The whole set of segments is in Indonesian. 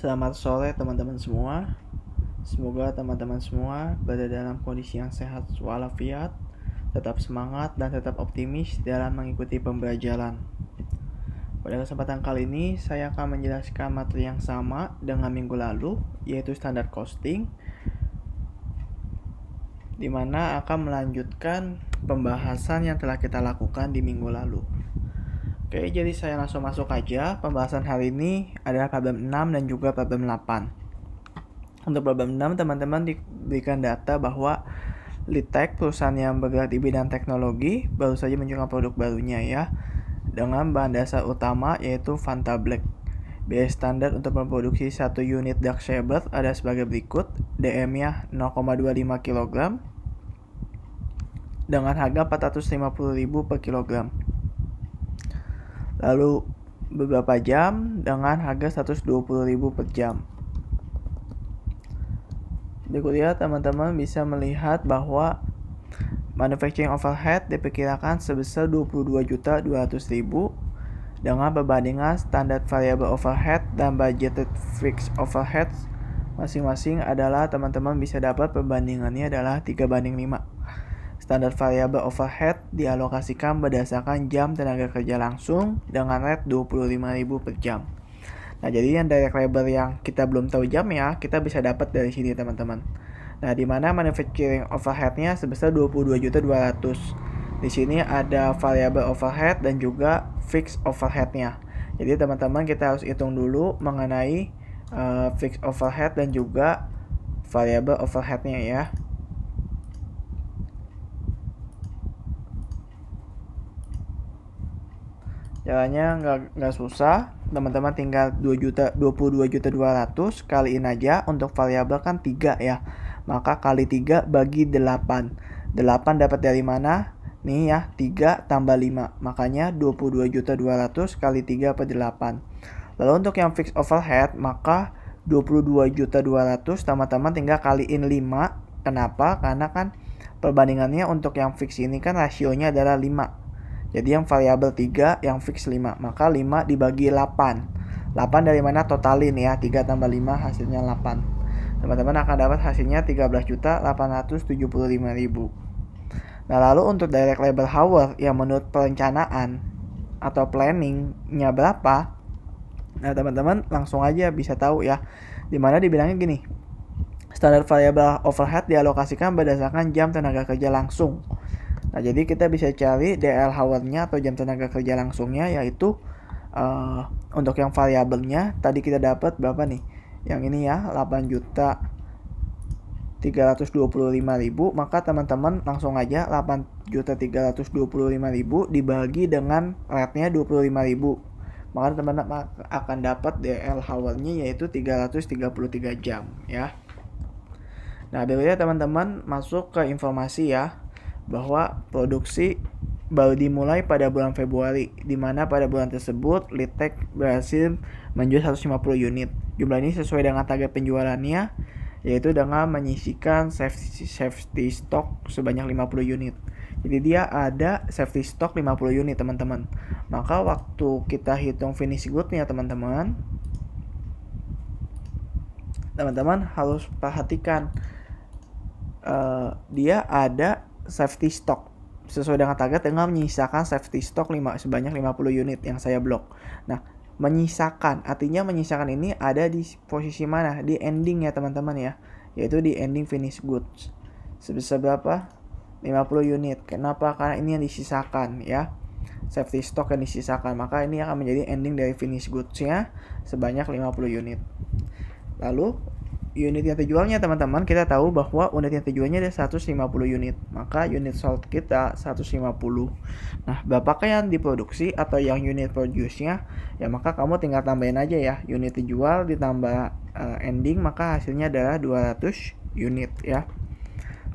Selamat sore teman-teman semua. Semoga teman-teman semua berada dalam kondisi yang sehat walafiat, tetap semangat dan tetap optimis dalam mengikuti pembelajaran. Pada kesempatan kali ini saya akan menjelaskan materi yang sama dengan minggu lalu, yaitu standar costing, di mana akan melanjutkan pembahasan yang telah kita lakukan di minggu lalu. Oke, jadi saya langsung masuk aja. Pembahasan hari ini adalah problem 6 dan juga problem 8. Untuk problem 6, teman-teman diberikan data bahwa Litek, perusahaan yang bergerak di bidang teknologi, baru saja menunjukkan produk barunya ya, dengan bahan dasar utama yaitu Fanta Black. Biaya standar untuk memproduksi 1 unit dark saber ada sebagai berikut. DM-nya 0,25 kg dengan harga 450.000 per kilogram. Lalu beberapa jam dengan harga 120.000 per jam. Berikutnya teman-teman bisa melihat bahwa manufacturing overhead diperkirakan sebesar 22.200.000 dengan perbandingan standar variable overhead dan budgeted fixed overhead masing-masing adalah teman-teman bisa dapat perbandingannya adalah 3:5. Standar variable overhead dialokasikan berdasarkan jam tenaga kerja langsung dengan rate 25.000 per jam. Nah, jadi yang direct labor yang kita belum tahu jam ya, kita bisa dapat dari sini teman-teman. Nah, di mana manufacturing overhead-nya sebesar 22.200. Di sini ada variable overhead dan juga fixed overhead-nya. Jadi teman-teman kita harus hitung dulu mengenai fixed overhead dan juga variable overhead-nya ya. Caranya nggak susah, teman-teman tinggal 22.200 kaliin aja. Untuk variabel kan 3 ya, maka kali 3 bagi 8. 8 dapat dari mana? Nih ya, 3 tambah 5, makanya 22.200 kali 3 per 8. Lalu untuk yang fixed overhead, maka 22.200 teman-teman tinggal kaliin 5. Kenapa? Karena kan perbandingannya untuk yang fix ini kan rasionya adalah 5. Jadi yang variabel 3, yang fix 5. Maka 5 dibagi 8. 8 dari mana? Totalin ya. 3 tambah 5 hasilnya 8. Teman-teman akan dapat hasilnya 13.875.000. Nah, lalu untuk direct labor hour yang menurut perencanaan atau planningnya berapa? Nah, teman-teman langsung aja bisa tahu ya. Dimana dibilangnya gini. Standar variable overhead dialokasikan berdasarkan jam tenaga kerja langsung. Nah, jadi kita bisa cari DL hour-nya atau jam tenaga kerja langsungnya, yaitu untuk yang variabelnya tadi kita dapat berapa nih? Yang ini ya, 8.325.000, maka teman-teman langsung aja 8.325.000 dibagi dengan rate-nya 25.000. Maka teman-teman akan dapat DL hour-nya yaitu 333 jam ya. Nah, berikutnya teman-teman masuk ke informasi ya, bahwa produksi baru dimulai pada bulan Februari, di mana pada bulan tersebut Litek berhasil menjual 150 unit. Jumlah ini sesuai dengan target penjualannya, yaitu dengan menyisikan safety stock sebanyak 50 unit. Jadi dia ada safety stock 50 unit teman-teman. Maka waktu kita hitung finish good-nya teman-teman harus perhatikan dia ada safety stock sesuai dengan target dengan menyisakan safety stock sebanyak 50 unit yang saya blok. Nah, menyisakan artinya menyisakan ini ada di posisi mana? Di ending ya teman-teman ya, yaitu di ending finish goods. Sebesar berapa? 50 unit. Kenapa? Karena ini yang disisakan ya, safety stock yang disisakan, maka ini akan menjadi ending dari finish goods-nya sebanyak 50 unit. Lalu unit yang terjualnya teman-teman, kita tahu bahwa unit yang terjualnya ada 150 unit, maka unit sold kita 150. Nah, berapakah yang diproduksi atau yang unit produce-nya? Ya, maka kamu tinggal tambahin aja ya, unit terjual ditambah ending, maka hasilnya adalah 200 unit ya.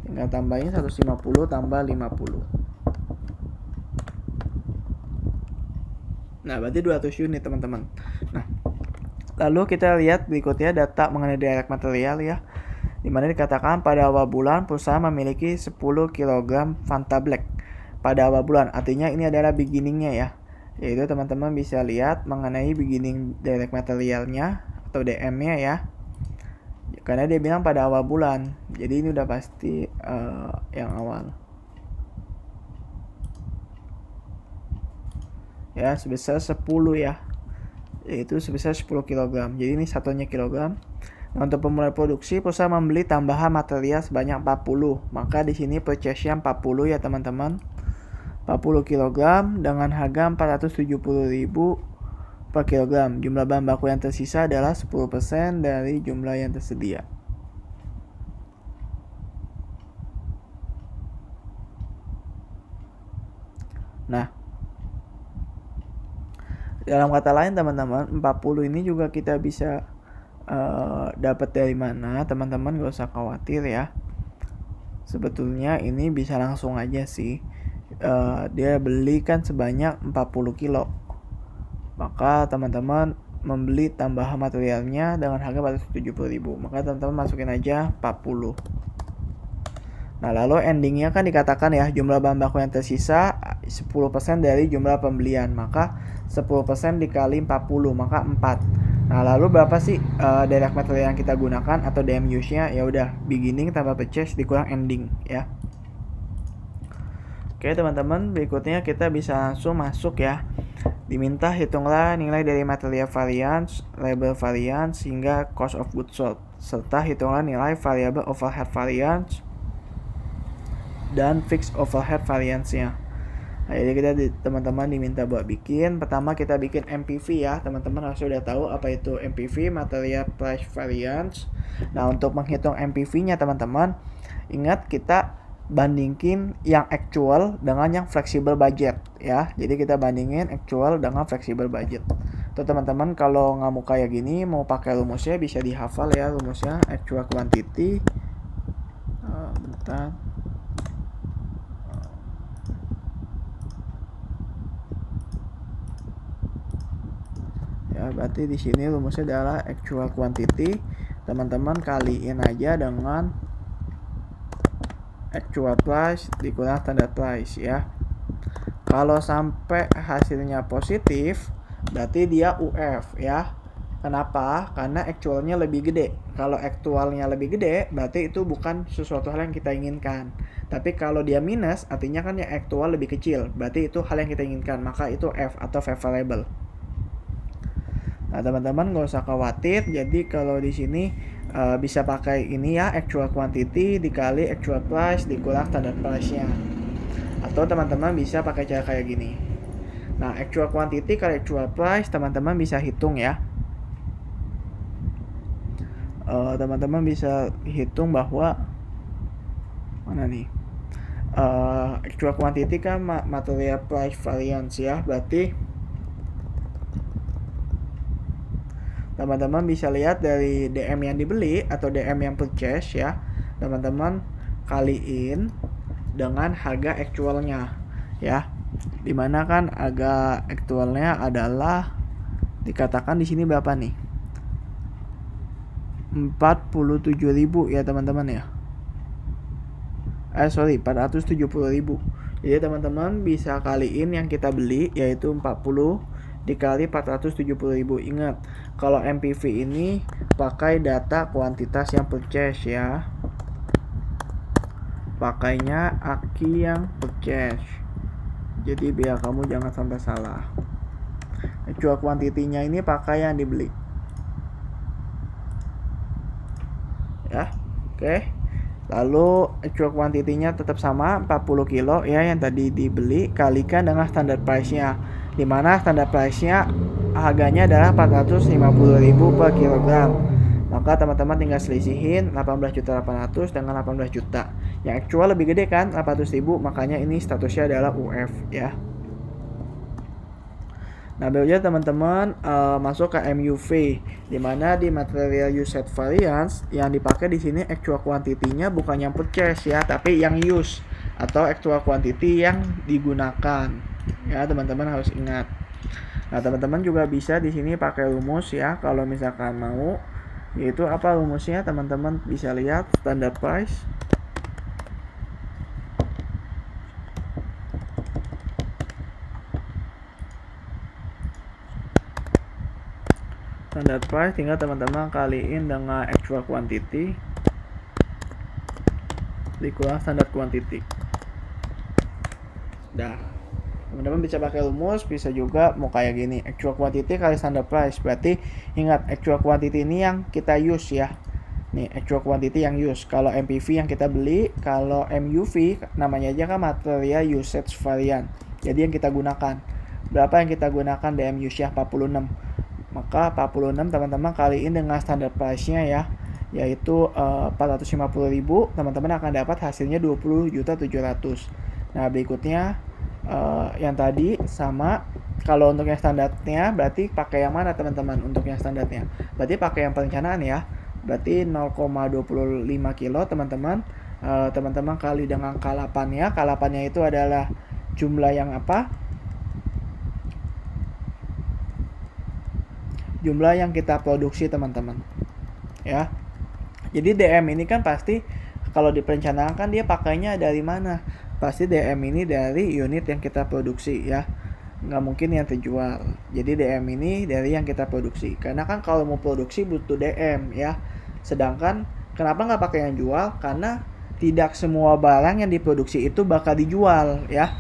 Tinggal tambahin 150 tambah 50. Nah, berarti 200 unit teman-teman. Nah, lalu kita lihat berikutnya data mengenai direct material ya, dimana dikatakan pada awal bulan perusahaan memiliki 10 kg Fanta Black. Pada awal bulan artinya ini adalah beginningnya ya, yaitu teman-teman bisa lihat mengenai beginning direct materialnya atau DM-nya ya. Karena dia bilang pada awal bulan. Jadi ini udah pasti yang awal. Ya, sebesar 10 ya. Yaitu sebesar 10 kg. Jadi ini satunya kilogram. Nah, untuk pemulai produksi, perusahaan membeli tambahan material sebanyak 40. Maka di sini purchase-nya 40 ya teman-teman. 40 kg dengan harga 470.000 per kilogram. Jumlah bahan baku yang tersisa adalah 10% dari jumlah yang tersedia. Nah, dalam kata lain teman-teman, 40 ini juga kita bisa dapat dari mana, teman-teman gak usah khawatir ya. Sebetulnya ini bisa langsung aja sih. Dia belikan sebanyak 40 kilo. Maka teman-teman membeli tambahan materialnya dengan harga 470.000. Maka teman-teman masukin aja 40. Nah, lalu endingnya kan dikatakan ya, jumlah bahan baku yang tersisa 10% dari jumlah pembelian. Maka 10% dikali 40, maka 4. Nah, lalu berapa sih direct material yang kita gunakan atau DMUs-nya? Ya udah, beginning tambah purchase dikurang ending ya. Oke, teman-teman, berikutnya kita bisa langsung masuk ya. Diminta hitunglah nilai dari material variance, labor variance, hingga cost of goods sold, serta hitunglah nilai variable overhead variance dan fixed overhead variance-nya. Nah, jadi kita teman-teman diminta buat bikin. Pertama kita bikin MPV ya, teman-teman harus sudah tahu apa itu MPV, material price variance. Nah, untuk menghitung MPV-nya teman-teman, ingat kita bandingin yang actual dengan yang flexible budget ya. Jadi kita bandingin actual dengan flexible budget. Tuh teman-teman, kalau nggak mau kayak gini, mau pakai rumusnya bisa dihafal ya, rumusnya actual quantity. Bentar. Ya, berarti di sini rumusnya adalah actual quantity. Teman-teman kaliin aja dengan actual price dikurang standard price ya. Kalau sampai hasilnya positif, berarti dia UF ya. Kenapa? Karena actualnya lebih gede. Kalau actualnya lebih gede, berarti itu bukan sesuatu hal yang kita inginkan. Tapi kalau dia minus, artinya kan yang actual lebih kecil. Berarti itu hal yang kita inginkan. Maka itu F atau favorable. Nah, teman-teman nggak usah khawatir. Jadi kalau di sini bisa pakai ini ya, actual quantity dikali actual price dikurang standard price-nya. Atau teman-teman bisa pakai cara kayak gini. Nah, actual quantity kali actual price teman-teman bisa hitung ya. Teman-teman bisa hitung bahwa mana nih? Actual quantity kan material price variance ya. Berarti teman-teman bisa lihat dari DM yang dibeli atau DM yang purchase ya. Teman-teman kaliin dengan harga actualnya ya. Dimana kan harga actualnya adalah dikatakan di sini berapa nih? 47.000 ya teman-teman ya. 470.000. Jadi teman-teman bisa kaliin yang kita beli yaitu 40 dikali 470.000. Ingat, kalau MPV ini pakai data kuantitas yang purchase ya. Pakainya aki yang purchase. Jadi biar kamu jangan sampai salah. Actual quantity-nya ini pakai yang dibeli. Ya. Oke. Lalu actual quantity-nya tetap sama 40 kilo ya yang tadi dibeli, kalikan dengan standard price-nya. Dimana standard price-nya harganya adalah 450.000 per kilogram. Maka teman-teman tinggal selisihin 18.800.000 dengan 18 juta. Yang actual lebih gede kan 800.000, makanya ini statusnya adalah UF ya. Nah, berikutnya teman-teman masuk ke MUV, dimana di material usage variance yang dipakai di sini actual quantity-nya bukan yang purchase ya, tapi yang use atau actual quantity yang digunakan. Ya, teman-teman harus ingat. Nah, teman-teman juga bisa di sini pakai rumus ya, kalau misalkan mau. Yaitu apa rumusnya? Teman-teman bisa lihat standard price. standard price tinggal teman-teman kaliin dengan actual quantity dikurang standard quantity. Dah, teman-teman bisa pakai rumus, bisa juga mau kayak gini, actual quantity kali standard price. Berarti ingat, actual quantity ini yang kita use ya. Nih, actual quantity yang use. Kalau MPV yang kita beli, kalau MUV namanya aja kan material usage variant. Jadi yang kita gunakan. Berapa yang kita gunakan DM use ya? 46. Maka 46 teman-teman kaliin dengan standard price-nya ya, yaitu 450.000, teman-teman akan dapat hasilnya 20.700.000. Nah, berikutnya yang tadi sama. Kalau untuk yang standarnya berarti pakai yang mana teman-teman? Untuk yang standarnya berarti pakai yang perencanaan ya. Berarti 0,25 kilo teman-teman. Teman-teman kali dengan K8-nya. K8-nya itu adalah jumlah yang apa? Jumlah yang kita produksi teman-teman ya. Jadi DM ini kan pasti kalau di perencanaan kan dia pakainya dari mana? Pasti DM ini dari unit yang kita produksi ya, nggak mungkin yang terjual. Jadi DM ini dari yang kita produksi, karena kan kalau mau produksi butuh DM ya. Sedangkan kenapa nggak pakai yang jual? Karena tidak semua barang yang diproduksi itu bakal dijual ya.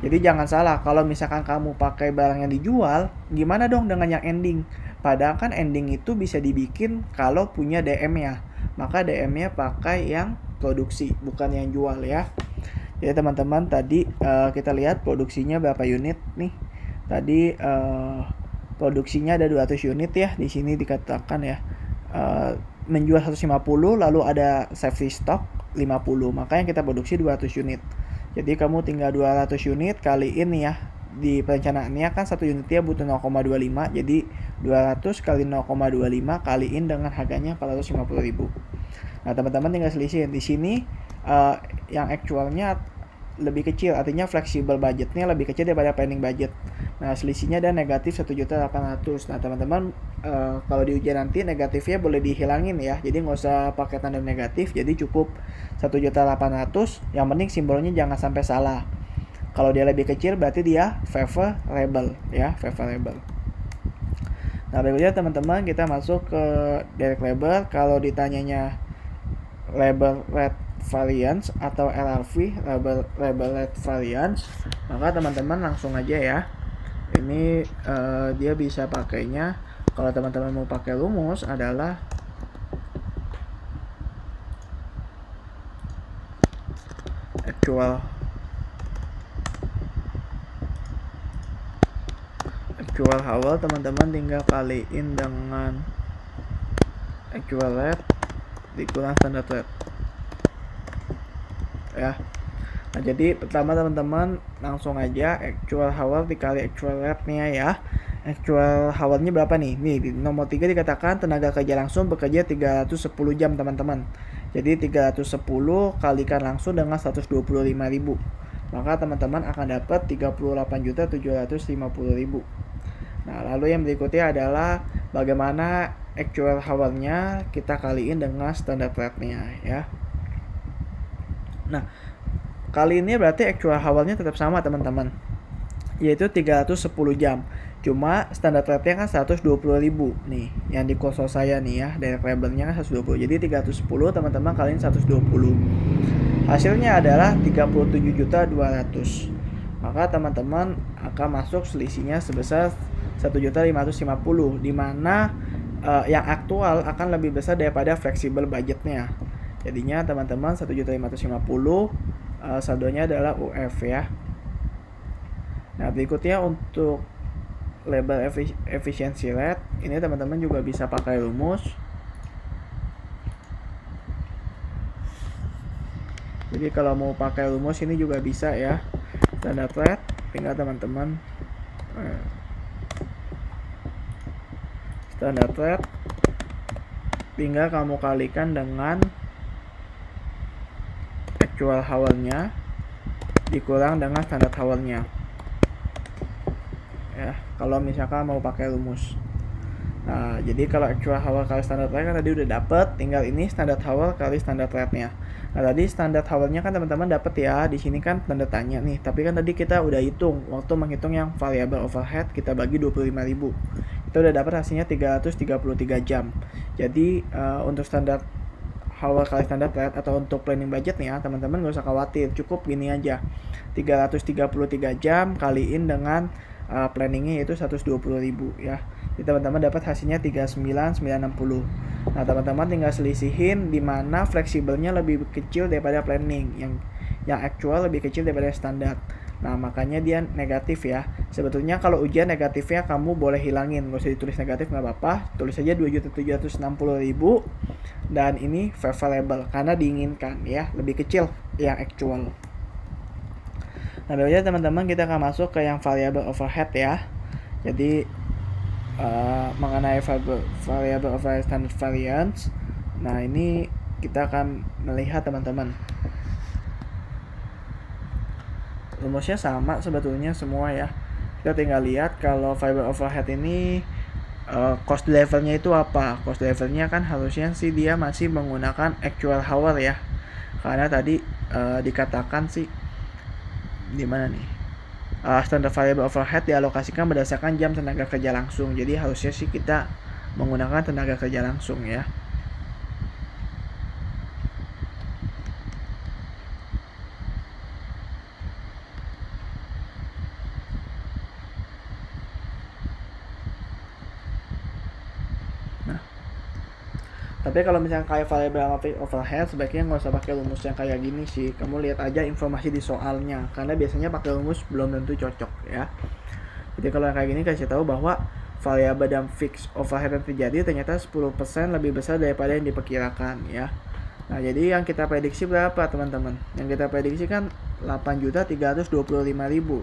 Jadi jangan salah, kalau misalkan kamu pakai barang yang dijual, gimana dong dengan yang ending? Padahal kan ending itu bisa dibikin kalau punya DM-nya. Maka DM-nya pakai yang produksi, bukan yang jual ya. Jadi teman-teman tadi kita lihat produksinya berapa unit nih. Tadi produksinya ada 200 unit ya. Di sini dikatakan ya menjual 150, lalu ada safety stock 50. Maka yang kita produksi 200 unit. Jadi kamu tinggal 200 unit kaliin ya. Di perencanaannya kan satu unitnya butuh 0,25. Jadi 200 kali 0,25 kaliin dengan harganya 450.000. Nah, teman-teman tinggal selisihin. Di sini yang actualnya lebih kecil, artinya fleksibel budgetnya lebih kecil daripada planning budget. Nah, selisihnya ada negatif 1.800.000. Nah, teman-teman kalau di ujian nanti negatifnya boleh dihilangin ya. Jadi nggak usah pakai tanda negatif, jadi cukup 1.800.000. Yang penting simbolnya jangan sampai salah. Kalau dia lebih kecil berarti dia favorable ya, favorable. Nah, berikutnya teman-teman kita masuk ke direct labor. Kalau ditanyanya labor rate variance atau LRV, labor rate variance, maka teman-teman langsung aja ya. Ini dia bisa pakainya, kalau teman-teman mau pakai rumus adalah actual hour. Teman-teman tinggal kaliin dengan actual rate dikurang standard rate ya. Nah, jadi pertama teman-teman langsung aja actual hour dikali actual rate nya ya. Actual hour-nya berapa nih? Nih di nomor 3 dikatakan tenaga kerja langsung bekerja 310 jam teman-teman. Jadi 310 kalikan langsung dengan 125.000. Maka teman-teman akan dapat 38.750.000. Nah, lalu yang berikutnya adalah bagaimana actual hour-nya kita kaliin dengan standard rate-nya ya. Nah, kali ini berarti actual hour-nya tetap sama teman-teman, yaitu 310 jam. Cuma standard rate-nya kan 120.000 nih, yang di konsol saya nih ya, direct labor-nya kan 120. Jadi 310 teman-teman kaliin 120. Hasilnya adalah 37.200.000. Maka teman-teman akan masuk selisihnya sebesar 1.550.000, di mana yang aktual akan lebih besar daripada fleksibel budgetnya. Jadinya teman-teman 1.550.000 saldonya adalah UF ya. Nah, berikutnya untuk labor efficiency rate, ini teman-teman juga bisa pakai rumus. Jadi kalau mau pakai rumus ini juga bisa ya. Standard rate tinggal teman-teman standard rate tinggal kamu kalikan dengan actual hour-nya dikurang dengan standard hour-nya ya, kalau misalkan mau pakai rumus. Nah, jadi kalau actual hour kali standard rate kan tadi udah dapet, tinggal ini standard hour kali standard rate-nya. Nah, tadi standard hour-nya kan teman-teman dapet ya, di sini kan tanda tanya nih, tapi kan tadi kita udah hitung waktu menghitung yang variable overhead, kita bagi 25.000. kita udah dapat hasilnya 333 jam. Jadi untuk standar hour kali standar rate atau untuk planning budget nih ya, teman-teman gak usah khawatir, cukup gini aja, 333 jam kaliin dengan planningnya yaitu 120.000 ya. Jadi teman-teman dapat hasilnya 39.960. Nah teman-teman tinggal selisihin di mana fleksibelnya lebih kecil daripada planning, yang actual lebih kecil daripada standar. Nah makanya dia negatif ya. Sebetulnya kalau ujian negatifnya kamu boleh hilangin, gak usah ditulis negatif, nggak apa-apa, tulis aja 2.760.000 dan ini variable karena diinginkan ya, lebih kecil yang actual. Nah berikutnya teman-teman kita akan masuk ke yang variable overhead ya. Jadi mengenai variable overhead standard variance, nah ini kita akan melihat teman-teman, rumusnya sama sebetulnya semua ya. Kita tinggal lihat kalau variable overhead ini cost levelnya itu apa. Cost levelnya kan harusnya sih dia masih menggunakan actual hour ya, karena tadi dikatakan sih di mana nih, standard variable overhead dialokasikan berdasarkan jam tenaga kerja langsung. Jadi harusnya sih kita menggunakan tenaga kerja langsung ya. Tapi kalau misalnya kayak variable overhead sebaiknya nggak usah pakai rumus yang kayak gini sih. Kamu lihat aja informasi di soalnya, karena biasanya pakai rumus belum tentu cocok ya. Jadi kalau yang kayak gini kasih tahu bahwa variable dan fix overhead yang terjadi ternyata 10% lebih besar daripada yang diperkirakan ya. Nah jadi yang kita prediksi berapa teman-teman? Yang kita prediksi kan 8.325.000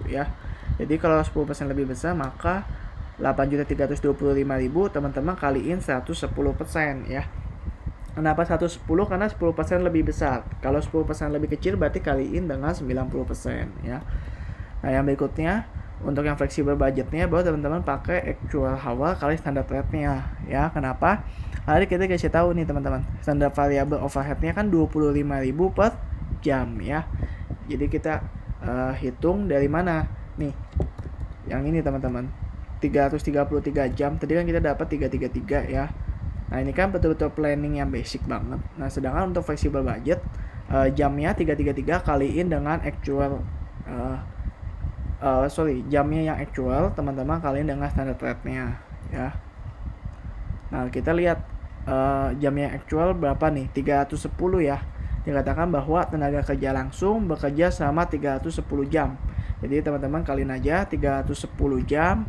ya. Jadi kalau 10% lebih besar maka 8.325.000 teman-teman kaliin 110% ya. Kenapa 110? Karena 10% lebih besar. Kalau 10% lebih kecil berarti kaliin dengan 90% ya. Nah yang berikutnya untuk yang fleksibel budgetnya bahwa teman-teman pakai actual hour kali standard rate-nya ya. Kenapa? Hari kita kasih tahu nih teman-teman, standar variable overhead-nya kan 25.000 per jam ya. Jadi kita hitung dari mana nih? Yang ini teman-teman, 333 jam. Tadi kan kita dapat 333 ya. Nah ini kan betul-betul planning yang basic banget. Nah sedangkan untuk flexible budget jamnya 333 kaliin dengan actual jamnya yang actual teman-teman kaliin dengan standard rate-nya ya. Nah kita lihat jamnya actual berapa nih, 310 ya. Dikatakan bahwa tenaga kerja langsung bekerja selama 310 jam. Jadi teman-teman kaliin aja 310 jam,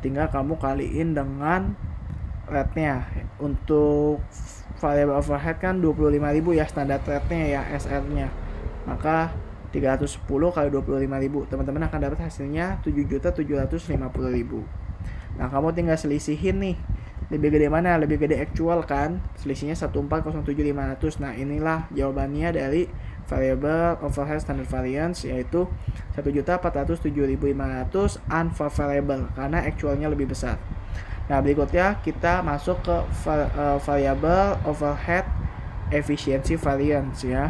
tinggal kamu kaliin dengan rate-nya. Untuk variable overhead kan 25.000 ya standar rate-nya ya, SR-nya. Maka 310 kali 25.000 teman-teman akan dapat hasilnya 7.750.000. Nah kamu tinggal selisihin nih, lebih gede mana? Lebih gede actual kan, selisihnya 1407500. Nah inilah jawabannya dari variable overhead standard variance, yaitu 1.407.500 unfavorable karena actualnya lebih besar. Nah berikutnya kita masuk ke variable overhead efficiency variance ya.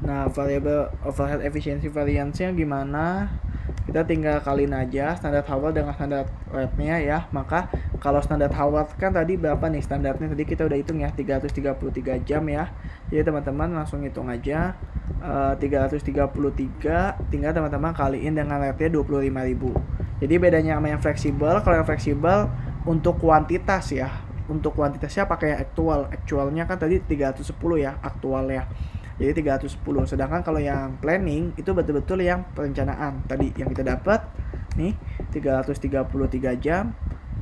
Nah variable overhead efficiency variance-nya gimana? Kita tinggal kaliin aja standar hour dengan standar rate-nya ya. Maka kalau standar hour kan tadi berapa nih standarnya? Tadi kita udah hitung ya, 333 jam ya. Jadi teman-teman langsung hitung aja 333, tinggal teman-teman kaliin dengan rate-nya 25.000. Jadi bedanya sama yang fleksibel, kalau yang fleksibel untuk kuantitas ya. Untuk kuantitasnya pakai yang actual. Actualnya kan tadi 310 ya aktualnya. Jadi 310. Sedangkan kalau yang planning itu betul-betul yang perencanaan. Tadi yang kita dapat nih 333 jam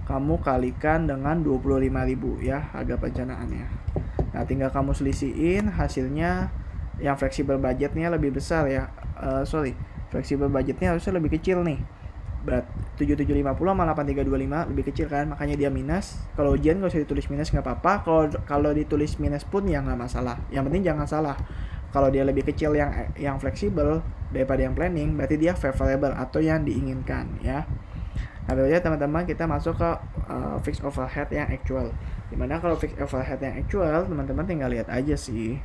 kamu kalikan dengan 25.000 ya harga perencanaannya. Nah, tinggal kamu selisihin hasilnya. Yang fleksibel budgetnya lebih besar ya. Fleksibel budgetnya harusnya lebih kecil nih. 7750 sama 8325 lebih kecil kan, makanya dia minus. Kalau ujian nggak usah ditulis minus, nggak apa-apa. Kalau ditulis minus pun ya nggak masalah, yang penting jangan salah. kalau dia lebih kecil yang fleksibel daripada yang planning, berarti dia favorable atau yang diinginkan ya. Nah, berikutnya teman-teman kita masuk ke fixed overhead yang actual. Dimana kalau fixed overhead yang actual, teman-teman tinggal lihat aja sih.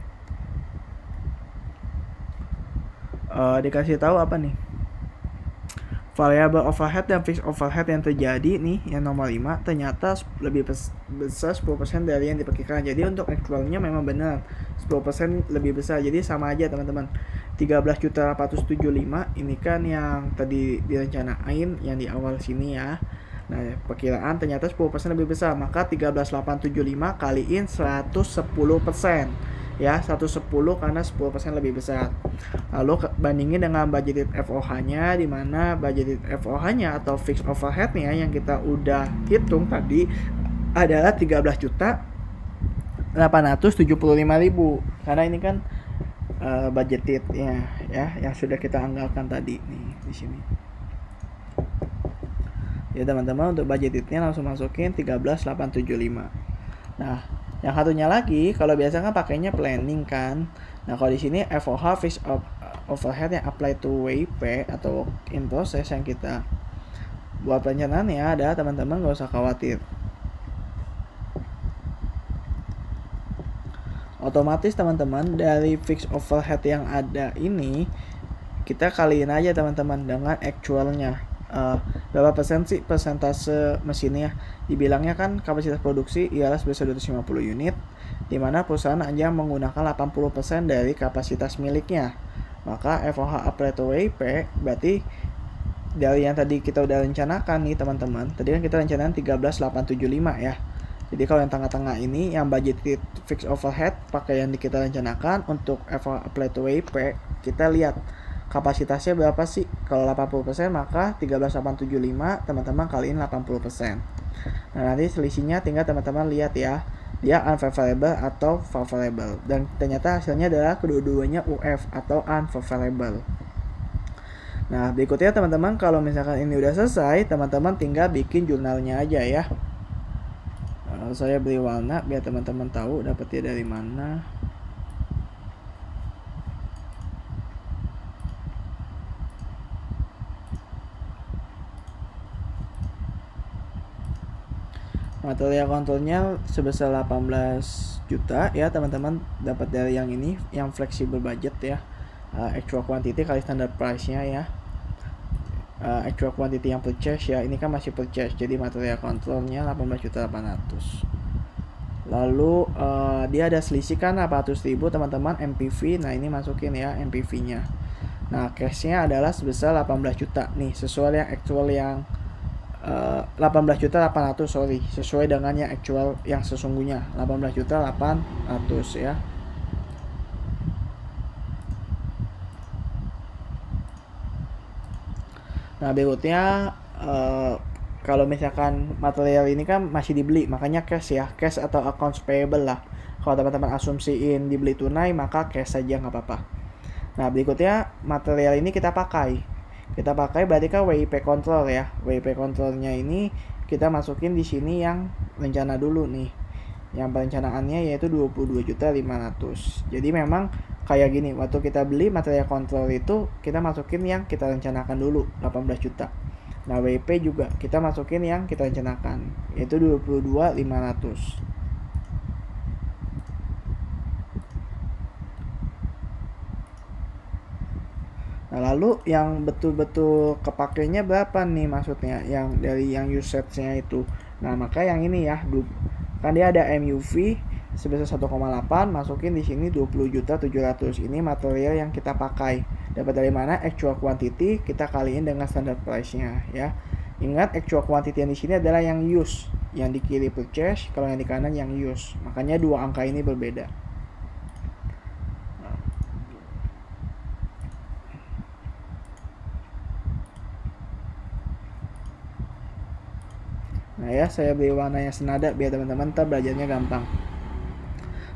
Dikasih tahu apa nih? Variable overhead dan fixed overhead yang terjadi nih, yang nomor 5 ternyata lebih besar 10% dari yang diperkirakan. Jadi untuk actualnya memang benar 10% lebih besar. Jadi sama aja teman-teman. 13.875 ini kan yang tadi direncanain yang di awal sini ya. Nah, perkiraan ternyata 10% lebih besar, maka 13.875 kaliin 110%. Ya, 110 karena 10% lebih besar. Lalu bandingin dengan budgeted FOH-nya, di mana budgeted FOH-nya atau fixed overhead-nya yang kita udah hitung tadi adalah 13.875.000. Karena ini kan budgeted-nya ya yang sudah kita anggarkan tadi nih di sini. Ya teman-teman, untuk budgeted-nya langsung masukin 13.875. Nah, yang satunya lagi, kalau biasa kan pakainya planning kan. Nah, kalau di sini FOH fixed overhead yang apply to WIP atau in process yang kita buat perencanaannya ada, teman-teman gak usah khawatir. Otomatis teman-teman dari fixed overhead yang ada ini kita kaliin aja teman-teman dengan actualnya. Berapa persen sih persentase mesinnya? Dibilangnya kan kapasitas produksi ialah sebesar 250 unit, dimana perusahaan aja menggunakan 80% dari kapasitas miliknya. Maka FOH apply to WIP berarti dari yang tadi kita udah rencanakan nih teman-teman. Tadi kan kita rencanakan 13.875 ya. Jadi kalau yang tengah-tengah ini yang budgeted fixed overhead pakai yang kita rencanakan, untuk FOH apply to WIP kita lihat kapasitasnya berapa sih. Kalau 80% maka 13.875 teman-teman kaliin 80%. Nah, nanti selisihnya tinggal teman-teman lihat ya, dia unfavorable atau favorable, dan ternyata hasilnya adalah kedua-duanya UF atau unfavorable. Nah, berikutnya teman-teman, kalau misalkan ini udah selesai, teman-teman tinggal bikin jurnalnya aja ya. Saya beli warna biar teman-teman tahu dapetnya dari mana. Material kontrolnya sebesar 18 juta ya teman-teman, dapat dari yang ini, yang flexible budget ya. Actual quantity kali standard price nya ya. Actual quantity yang purchase ya, ini kan masih purchase, jadi material kontrolnya 18.800.000. Lalu dia ada selisih kan 800.000 teman-teman MPV. Nah, ini masukin ya MPV nya. Nah, cash nya adalah sebesar 18 juta nih, sesuai yang actual yang 18.800.000 sorry, sesuai dengan yang actual yang sesungguhnya 18.800.000 ya. Nah, berikutnya kalau misalkan material ini kan masih dibeli, makanya cash ya, cash atau accounts payable lah. Kalau teman-teman asumsiin dibeli tunai, maka cash saja nggak apa-apa. Nah, berikutnya material ini kita pakai berarti kan WIP control ya. WIP controlnya ini kita masukin di sini yang rencana dulu nih. Yang perencanaannya yaitu 22.500.000. Jadi memang kayak gini, waktu kita beli material control itu kita masukin yang kita rencanakan dulu 18 juta. Nah, WIP juga kita masukin yang kita rencanakan yaitu 22.500. Nah, lalu yang betul-betul kepakainya berapa nih, maksudnya yang dari yang usage-nya itu. Nah, maka yang ini ya, kan dia ada MUV sebesar 1,8, masukin di sini 20.700.000. Ini material yang kita pakai. Dapat dari mana? Actual quantity kita kaliin dengan standard price-nya ya. Ingat, actual quantity yang di sini adalah yang use, yang di kiri purchase, kalau yang di kanan yang use. Makanya dua angka ini berbeda. Nah ya, saya beli warnanya senada biar teman-teman ntar belajarnya gampang.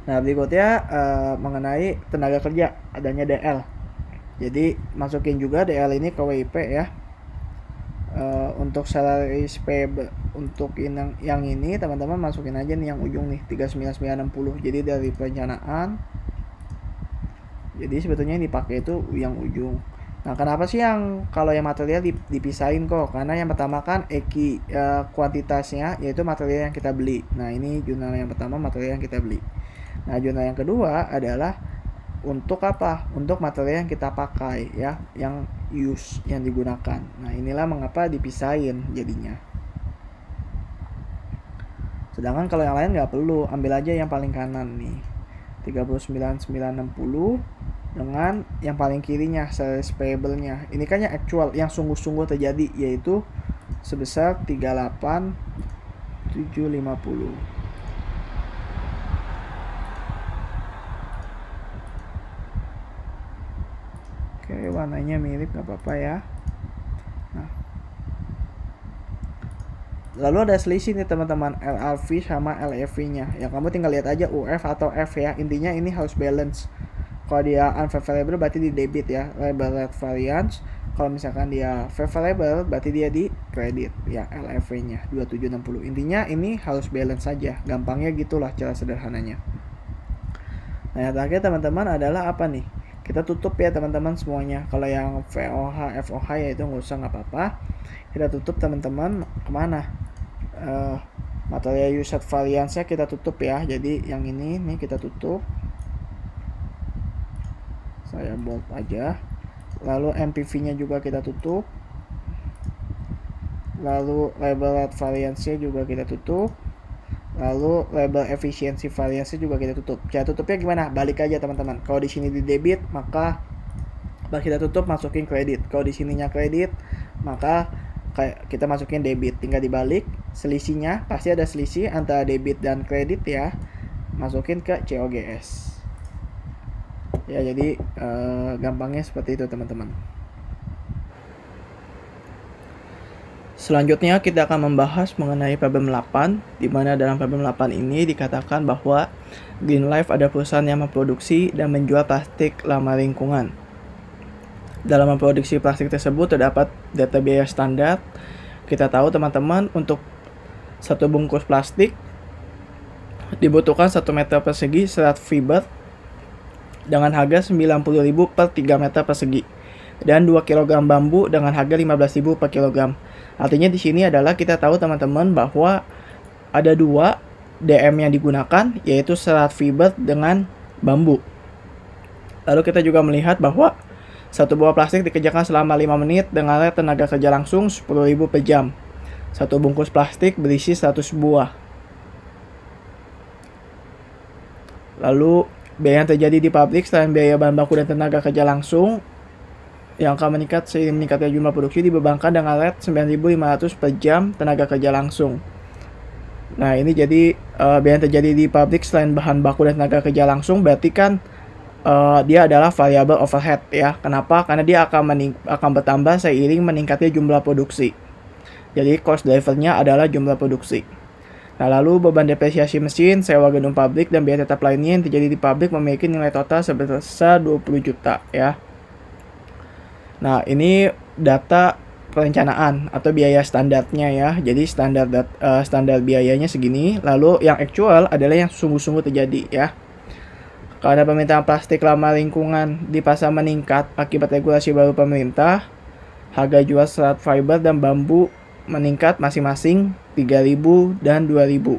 Nah, berikutnya mengenai tenaga kerja, adanya DL. Jadi masukin juga DL ini ke WIP ya. Untuk salary payable untuk yang ini teman-teman masukin aja nih yang ujung nih 39.960. Jadi dari perencanaan Jadi sebetulnya yang dipakai itu yang ujung. Nah, kenapa sih yang kalau yang material dipisahin kok? Karena yang pertama kan kuantitasnya yaitu material yang kita beli. Nah, ini jurnal yang pertama, material yang kita beli. Nah, jurnal yang kedua adalah untuk apa? Untuk material yang kita pakai ya, yang use, yang digunakan. Nah, inilah mengapa dipisahin jadinya. Sedangkan kalau yang lain nggak perlu, ambil aja yang paling kanan nih. 39.960 dengan yang paling kirinya sales payable-nya. Ini kan yang actual, yang sungguh-sungguh terjadi, yaitu sebesar 38.750. Oke, warnanya mirip, nggak apa-apa ya. Nah, lalu ada selisih nih teman-teman, LRV sama LEV-nya. Ya kamu tinggal lihat aja UF atau F ya. Intinya ini harus balance. Kalau dia unfavorable berarti di debit ya, label red variance. Kalau misalkan dia favorable berarti dia di credit ya, LFV-nya 2760. Intinya ini harus balance saja. Gampangnya gitulah cara sederhananya. Nah, yang terakhir teman-teman adalah apa nih? Kita tutup ya teman-teman semuanya. Kalau yang VOH, FOH ya itu nggak usah, nggak apa-apa. Kita tutup teman-teman. Kemana? Material usage variance-nya kita tutup ya. Jadi yang ini nih kita tutup. Saya bold aja. Lalu MPV-nya juga kita tutup. Lalu label rate variance-nya juga kita tutup. Lalu label efisiensi variance juga kita tutup. Cara tutupnya gimana? Balik aja teman-teman. Kalau di sini di debit, maka kita tutup masukin kredit. Kalau di sininya kredit, maka kita masukin debit. Tinggal dibalik. Selisihnya pasti ada selisih antara debit dan kredit ya. Masukin ke COGS. Ya, jadi gampangnya seperti itu teman-teman. Selanjutnya kita akan membahas mengenai problem 8, di mana dalam problem 8 ini dikatakan bahwa Green Life ada perusahaan yang memproduksi dan menjual plastik ramah lingkungan. Dalam memproduksi plastik tersebut terdapat data biaya standar. Kita tahu teman-teman, untuk satu bungkus plastik dibutuhkan 1 meter persegi serat fiber dengan harga 90.000 per 3 meter persegi dan 2 kg bambu dengan harga 15.000 per kilogram. Artinya di sini adalah kita tahu teman-teman bahwa ada 2 DM yang digunakan, yaitu serat fiber dengan bambu. Lalu kita juga melihat bahwa satu buah plastik dikerjakan selama 5 menit dengan rate tenaga kerja langsung 10.000 per jam. Satu bungkus plastik berisi 100 buah. Lalu biaya yang terjadi di pabrik selain biaya bahan baku dan tenaga kerja langsung yang akan meningkat seiring meningkatnya jumlah produksi dibebankan dengan rate 9.500 per jam tenaga kerja langsung. Nah, ini jadi biaya yang terjadi di pabrik selain bahan baku dan tenaga kerja langsung berarti kan dia adalah variable overhead ya. Kenapa? Karena dia akan bertambah seiring meningkatnya jumlah produksi. Jadi cost drivernya adalah jumlah produksi. Nah, lalu beban depresiasi mesin, sewa gedung pabrik, dan biaya tetap lainnya yang terjadi di pabrik memiliki nilai total sebesar 20 juta ya. Nah, ini data perencanaan atau biaya standarnya ya. Jadi standar biayanya segini. Lalu yang actual adalah yang sungguh-sungguh terjadi ya. Karena permintaan plastik ramah lingkungan di pasar meningkat akibat regulasi baru pemerintah, harga jual serat fiber dan bambu meningkat masing-masing 3.000 dan 2.000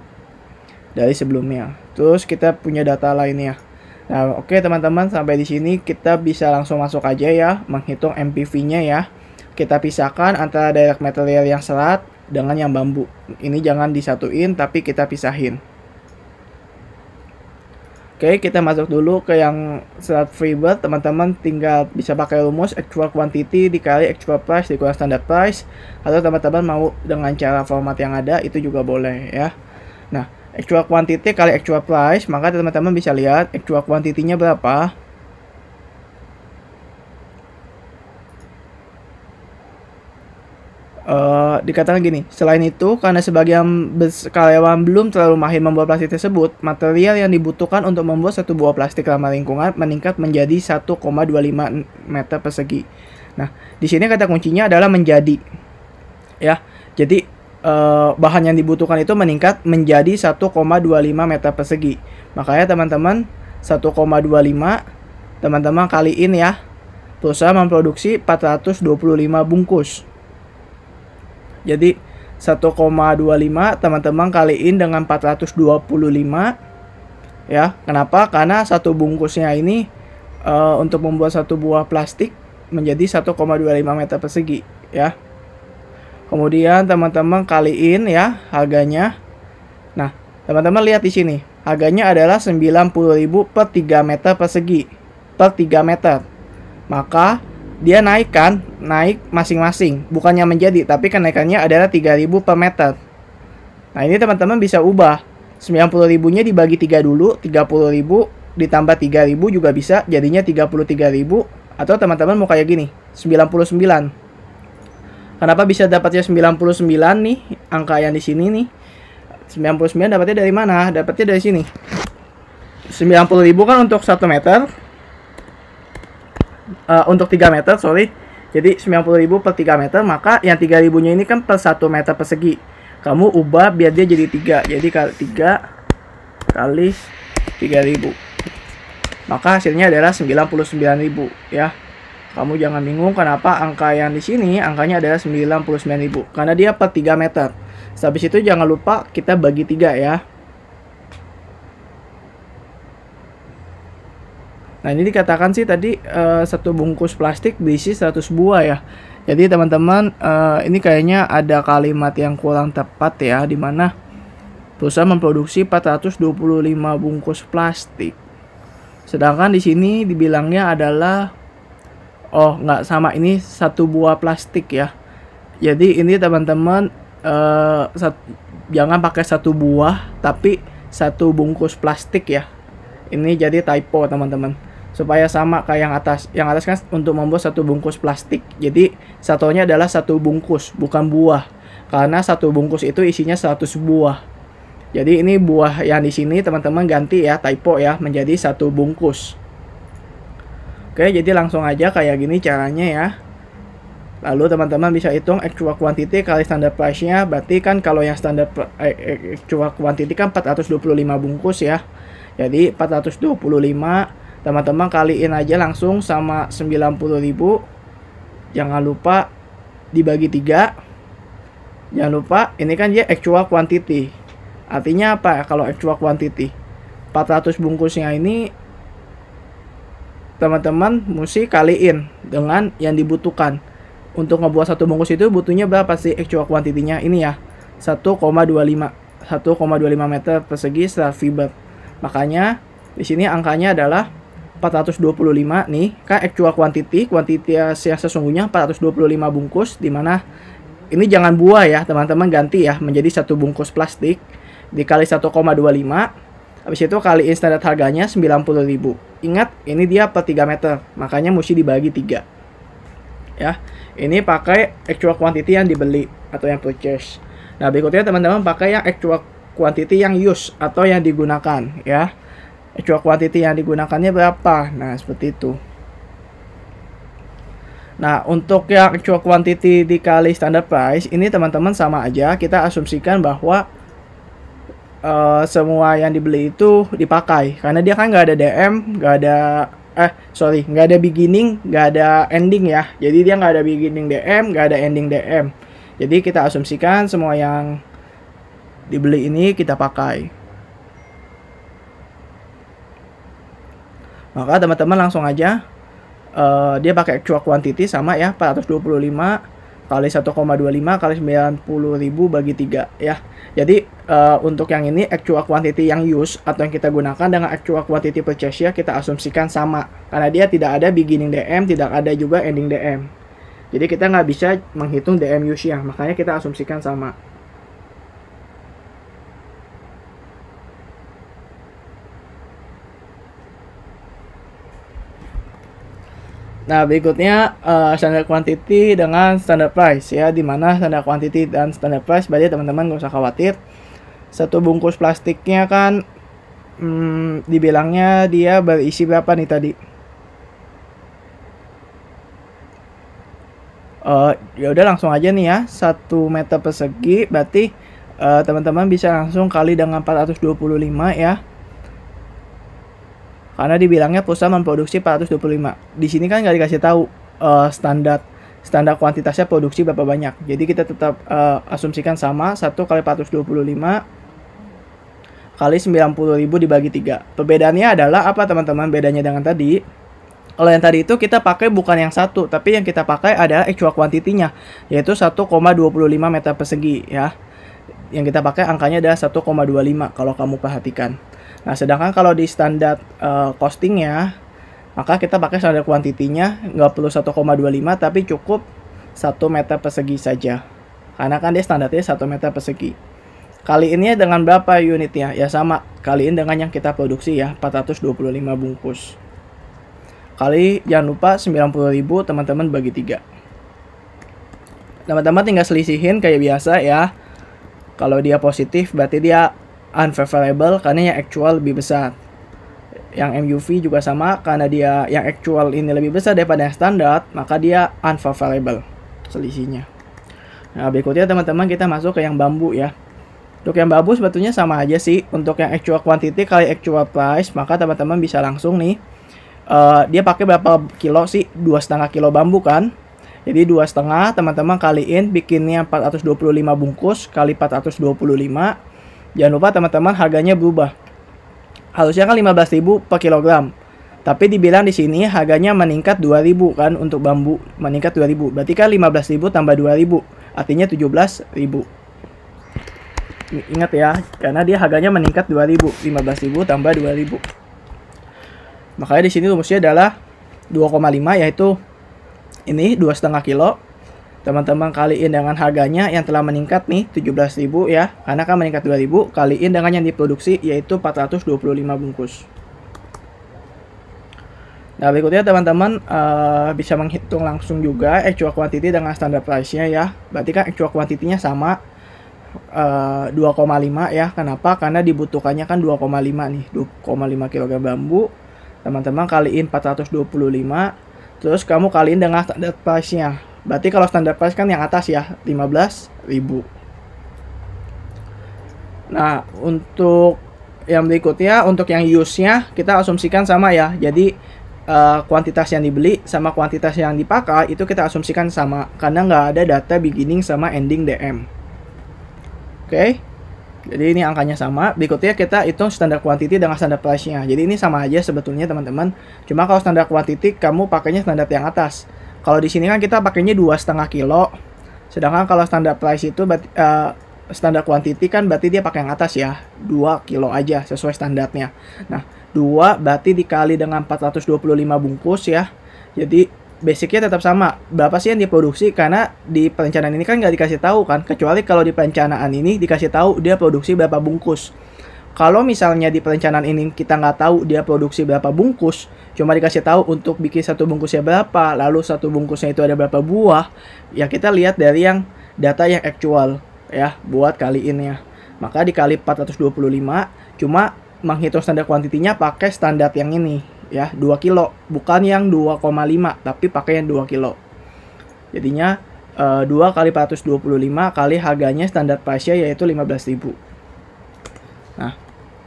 dari sebelumnya. Terus kita punya data lainnya. Nah, oke teman-teman, sampai di sini kita bisa langsung masuk aja ya, menghitung MPV-nya ya. Kita pisahkan antara direct material yang serat dengan yang bambu. Ini jangan disatuin, tapi kita pisahin. Oke, kita masuk dulu ke yang serat fiber. Teman-teman tinggal bisa pakai rumus actual quantity dikali actual price dikurang standard price. Atau teman-teman mau dengan cara format yang ada, itu juga boleh ya. Nah, actual quantity kali actual price, maka teman-teman bisa lihat actual quantity-nya berapa. Dikatakan gini, selain itu karena sebagian karyawan belum terlalu mahir membuat plastik tersebut, material yang dibutuhkan untuk membuat satu buah plastik ramah lingkungan meningkat menjadi 1,25 meter persegi. Nah, di sini kata kuncinya adalah menjadi ya. Jadi bahan yang dibutuhkan itu meningkat menjadi 1,25 meter persegi. Makanya teman-teman 1,25 teman-teman kaliin ya. Perusahaan memproduksi 425 bungkus. Jadi 1,25 teman-teman kaliin dengan 425 ya. Kenapa? Karena satu bungkusnya ini untuk membuat satu buah plastik menjadi 1,25 meter persegi ya. Kemudian teman-teman kaliin ya harganya. Nah, teman-teman lihat di sini. Harganya adalah 90.000 per 3 meter persegi. Per 3 meter. Maka dia naik masing-masing. Bukannya menjadi, tapi kenaikannya adalah 3.000 per meter. Nah, ini teman-teman bisa ubah. 90.000-nya dibagi 3 dulu, 30.000 ditambah 3.000 juga bisa, jadinya 33.000. Atau teman-teman mau kayak gini, 99. Kenapa bisa dapatnya 99 nih? Angka yang di sini nih. 99 dapatnya dari mana? Dapatnya dari sini. 90.000 kan untuk 1 meter. Untuk 3 meter, sorry. Jadi 90.000 per 3 meter, maka yang 3.000-nya ini kan per 1 meter persegi. Kamu ubah biar dia jadi 3. Jadi 3 kali 3.000. Maka hasilnya adalah 99.000 ya. Kamu jangan bingung kenapa angka yang di sini angkanya adalah 99.000 karena dia per 3 meter. Habis itu jangan lupa kita bagi 3 ya. Nah, ini dikatakan sih tadi satu bungkus plastik berisi 100 buah ya. Jadi teman-teman ini kayaknya ada kalimat yang kurang tepat ya, di mana perusahaan memproduksi 425 bungkus plastik. Sedangkan di sini dibilangnya adalah nggak sama, ini satu buah plastik ya. Jadi ini teman-teman jangan pakai satu buah tapi satu bungkus plastik ya. Ini jadi typo teman-teman, supaya sama kayak yang atas. Yang atas kan untuk membuat satu bungkus plastik, jadi satunya adalah satu bungkus bukan buah, karena satu bungkus itu isinya 100 buah. Jadi ini buah yang di sini teman-teman ganti ya, typo ya, menjadi satu bungkus. Oke, jadi langsung aja kayak gini caranya ya. Lalu teman-teman bisa hitung actual quantity kali standard price-nya. Berarti kan kalau yang standar actual quantity kan 425 bungkus ya. Jadi 425 teman-teman kaliin aja langsung sama 90.000. Jangan lupa dibagi 3. Jangan lupa ini kan dia actual quantity. Artinya apa kalau actual quantity? 400 bungkusnya ini teman-teman mesti kaliin dengan yang dibutuhkan. Untuk ngebuat satu bungkus itu butuhnya berapa sih actual quantity-nya? Ini ya, 1,25 meter persegi serat fiber. Makanya di sini angkanya adalah 425 nih, kan actual quantity yang sesungguhnya 425 bungkus, dimana ini jangan buah ya teman-teman, ganti ya menjadi satu bungkus plastik dikali 1,25. Habis itu kaliin standar harganya 90.000. Ingat, ini dia per 3 meter, makanya mesti dibagi 3. Ya, ini pakai actual quantity yang dibeli atau yang purchase. Nah, berikutnya teman-teman pakai yang actual quantity yang use atau yang digunakan ya. Actual quantity yang digunakannya berapa? Nah, seperti itu. Nah, untuk yang actual quantity dikali standard price, ini teman-teman sama aja, kita asumsikan bahwa semua yang dibeli itu dipakai, karena dia kan nggak ada DM, nggak ada beginning, nggak ada ending ya. Jadi dia nggak ada beginning DM, nggak ada ending DM. Jadi kita asumsikan semua yang dibeli ini kita pakai. Maka teman-teman langsung aja dia pakai actual quantity sama ya, 425 kali 1,25 kali 90.000 bagi 3 ya. Jadi untuk yang ini actual quantity yang use atau yang kita gunakan dengan actual quantity purchase ya, kita asumsikan sama, karena dia tidak ada beginning DM, tidak ada juga ending DM. Jadi kita nggak bisa menghitung DM use nya, makanya kita asumsikan sama. Nah, berikutnya standard quantity dengan standard price ya, dimana standard quantity dan standard price berarti teman-teman gak usah khawatir. Satu bungkus plastiknya kan dibilangnya dia berisi berapa nih tadi? Ya udah langsung aja nih ya, 1 meter persegi berarti teman-teman bisa langsung kali dengan 425 ya. Karena dibilangnya perusahaan memproduksi 425. Di sini kan nggak dikasih tahu standar kuantitasnya produksi berapa banyak. Jadi kita tetap asumsikan sama 1 kali 425 kali 90.000 dibagi 3. Perbedaannya adalah apa teman-teman? Bedanya dengan tadi, kalau yang tadi itu kita pakai bukan yang satu, tapi yang kita pakai adalah actual quantity-nya, yaitu 1,25 meter persegi ya. Yang kita pakai angkanya adalah 1,25 kalau kamu perhatikan. Nah, sedangkan kalau di standar costingnya, maka kita pakai standar quantity-nya nggak perlu 1,25 tapi cukup 1 meter persegi saja. Karena kan dia standarnya 1 meter persegi. Kaliinnya dengan berapa unitnya? Ya sama, kaliin dengan yang kita produksi ya, 425 bungkus. Kali, jangan lupa 90.000 teman-teman bagi 3. Teman-teman tinggal selisihin kayak biasa ya. Kalau dia positif berarti dia unfavorable karena yang actual lebih besar. Yang MUV juga sama, karena dia yang actual ini lebih besar daripada yang standar, maka dia unfavorable selisihnya. Nah, berikutnya teman-teman kita masuk ke yang bambu ya. Untuk yang bambu sebetulnya sama aja sih. Untuk yang actual quantity kali actual price, maka teman-teman bisa langsung nih. Dia pakai berapa kilo sih? 2,5 kilo bambu kan? Jadi 2,5 teman-teman kaliin bikinnya 425 bungkus kali 425. Jangan lupa teman-teman harganya berubah. Harusnya kan 15.000 per kilogram. Tapi dibilang di sini harganya meningkat 2.000 kan untuk bambu, meningkat 2.000. Berarti kan 15.000 tambah 2.000, artinya 17.000. Ingat ya, karena dia harganya meningkat 2.000, 15.000 tambah 2.000. Makanya di sini rumusnya adalah 2,5, yaitu ini 2,5 kilo. Teman-teman kaliin dengan harganya yang telah meningkat nih 17.000 ya, karena kan meningkat 2.000, kaliin dengan yang diproduksi yaitu 425 bungkus. Nah, berikutnya teman-teman bisa menghitung langsung juga actual quantity dengan standard price-nya ya. Berarti kan actual quantity-nya sama 2,5 ya. Kenapa? Karena dibutuhkannya kan 2,5 nih, 2,5 kg bambu. Teman-teman kaliin 425, terus kamu kaliin dengan standard price-nya. Berarti kalau standard price kan yang atas ya, 15.000. Nah, untuk yang berikutnya, untuk yang use-nya kita asumsikan sama ya. Jadi kuantitas yang dibeli sama kuantitas yang dipakai itu kita asumsikan sama, karena nggak ada data beginning sama ending DM. Oke, jadi ini angkanya sama. Berikutnya kita hitung standar quantity dengan standar price-nya. Jadi ini sama aja sebetulnya teman-teman. Cuma kalau standar quantity kamu pakainya standar yang atas. Kalau di sini kan kita pakainya 2,5 kilo. Sedangkan kalau standar price itu standar quantity kan berarti dia pakai yang atas ya. 2 kilo aja sesuai standarnya. Nah, 2 berarti dikali dengan 425 bungkus ya. Jadi basicnya tetap sama. Berapa sih yang diproduksi? Karena di perencanaan ini kan nggak dikasih tahu kan. Kecuali kalau di perencanaan ini dikasih tahu dia produksi berapa bungkus. Kalau misalnya di perencanaan ini kita nggak tahu dia produksi berapa bungkus, cuma dikasih tahu untuk bikin satu bungkusnya berapa, lalu satu bungkusnya itu ada berapa buah, ya kita lihat dari yang data yang actual ya buat kaliinnya. Maka dikali 425, cuma menghitung standar kuantitinya pakai standar yang ini ya, 2 kilo, bukan yang 2,5 tapi pakai yang 2 kilo. Jadinya 2 kali 425 kali harganya standar price-nya yaitu 15.000. Nah,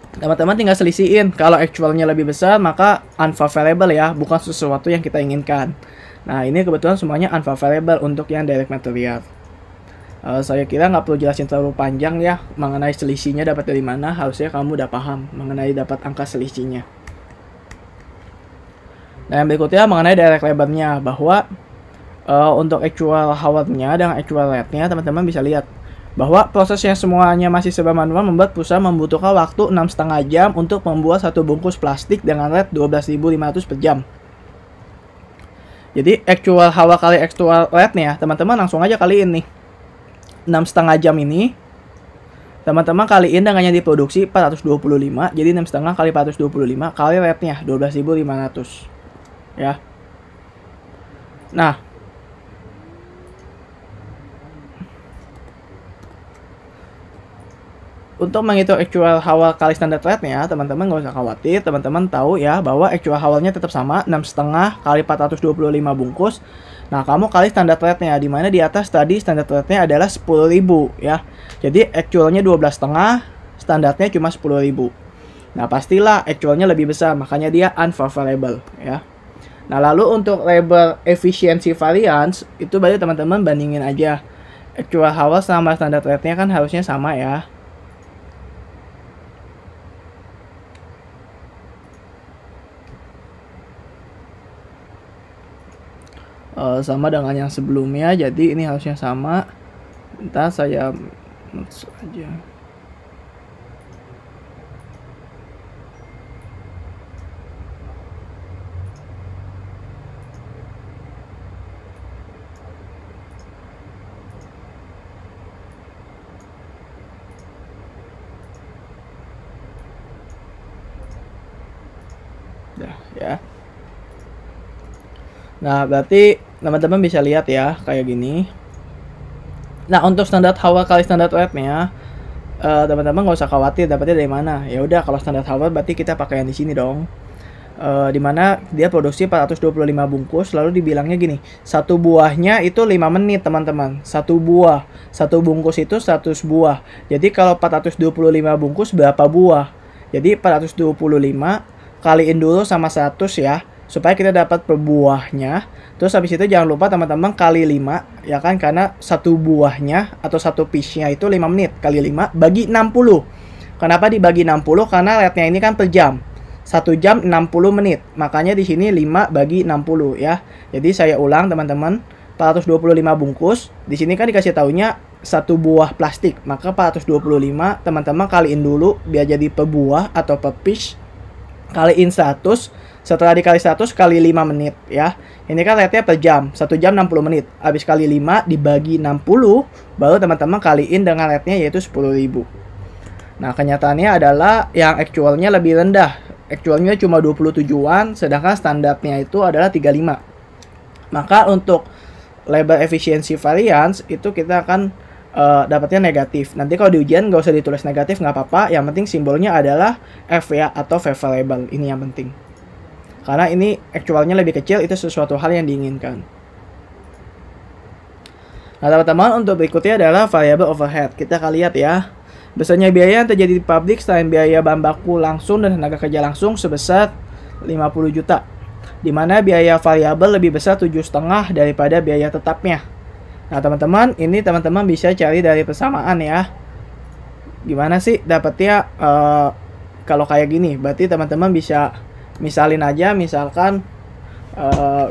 teman-teman tinggal selisihin. Kalau actualnya lebih besar maka unfavorable ya, bukan sesuatu yang kita inginkan. Nah, ini kebetulan semuanya unfavorable untuk yang direct material. Saya kira nggak perlu jelasin terlalu panjang ya mengenai selisihnya dapat dari mana. Harusnya kamu udah paham mengenai dapat angka selisihnya. Nah, yang berikutnya mengenai direct labor-nya, bahwa untuk actual hour-nya dan actual rate-nya teman-teman bisa lihat bahwa proses yang semuanya masih serba manual membuat perusahaan membutuhkan waktu 6,5 jam untuk membuat satu bungkus plastik dengan rate 12.500 per jam. Jadi actual hour kali actual rate-nya teman-teman langsung aja kaliin nih 6,5 jam ini teman-teman kaliin dengan yang diproduksi 425, jadi 6,5 kali 425 kali rate-nya 12.500 ya. Nah, untuk menghitung actual hour kali standar rate-nya, teman-teman nggak usah khawatir. Teman-teman tahu ya bahwa actual hour-nya tetap sama, 6,5 kali 425 bungkus. Nah, kamu kali standar rate-nya, di mana di atas tadi standar rate-nya adalah 10.000 ya. Jadi actualnya 12,5, standarnya cuma 10.000. Nah, pastilah actualnya lebih besar, makanya dia unfavorable ya. Nah, lalu untuk label efficiency variance itu berarti teman-teman bandingin aja. Actual hours sama standard rate-nya kan harusnya sama ya. Sama dengan yang sebelumnya, jadi ini harusnya sama. Entah saya notes aja. Ya. Nah, berarti teman-teman bisa lihat ya kayak gini. Nah, untuk standar hour kali standar rate-nya teman-teman nggak usah khawatir dapatnya dari mana. Ya udah, kalau standar hour berarti kita pakai yang di sini dong. Dimana dia produksi 425 bungkus, lalu dibilangnya gini, satu buahnya itu 5 menit teman-teman. Satu bungkus itu 100 buah. Jadi kalau 425 bungkus berapa buah? Jadi 425 kaliin dulu sama 100 ya, supaya kita dapat per buahnya. Terus habis itu jangan lupa teman-teman kali 5 ya kan, karena satu buahnya atau satu piece-nya itu 5 menit, kali 5 bagi 60. Kenapa dibagi 60? Karena rate-nya ini kan per jam. 1 jam 60 menit. Makanya di sini 5 bagi 60 ya. Jadi saya ulang teman-teman, 425 bungkus. Di sini kan dikasih taunya satu buah plastik. Maka 425 teman-teman kaliin dulu biar jadi per buah atau per piece. Kaliin 100, setelah dikali 100 kali 5 menit ya. Ini kan rate-nya per jam, 1 jam 60 menit. Habis kali 5 dibagi 60, baru teman-teman kaliin dengan rate-nya yaitu 10.000. Nah, kenyataannya adalah yang actualnya lebih rendah. Actualnya cuma 27-an, sedangkan standarnya itu adalah 35. Maka untuk label efficiency variance itu kita akan dapatnya negatif. Nanti kalau di ujian nggak usah ditulis negatif, nggak apa-apa. Yang penting simbolnya adalah F ya, atau favorable. Ini yang penting. Karena ini actualnya lebih kecil, itu sesuatu hal yang diinginkan. Nah, teman-teman, untuk berikutnya adalah variable overhead. Kita akan lihat ya. Besarnya biaya yang terjadi di pabrik selain biaya bahan baku langsung dan tenaga kerja langsung sebesar 50 juta. Di mana biaya variabel lebih besar 7,5 daripada biaya tetapnya. Nah, teman-teman, ini teman-teman bisa cari dari persamaan ya. Gimana sih dapatnya kalau kayak gini? Berarti teman-teman bisa misalin aja, misalkan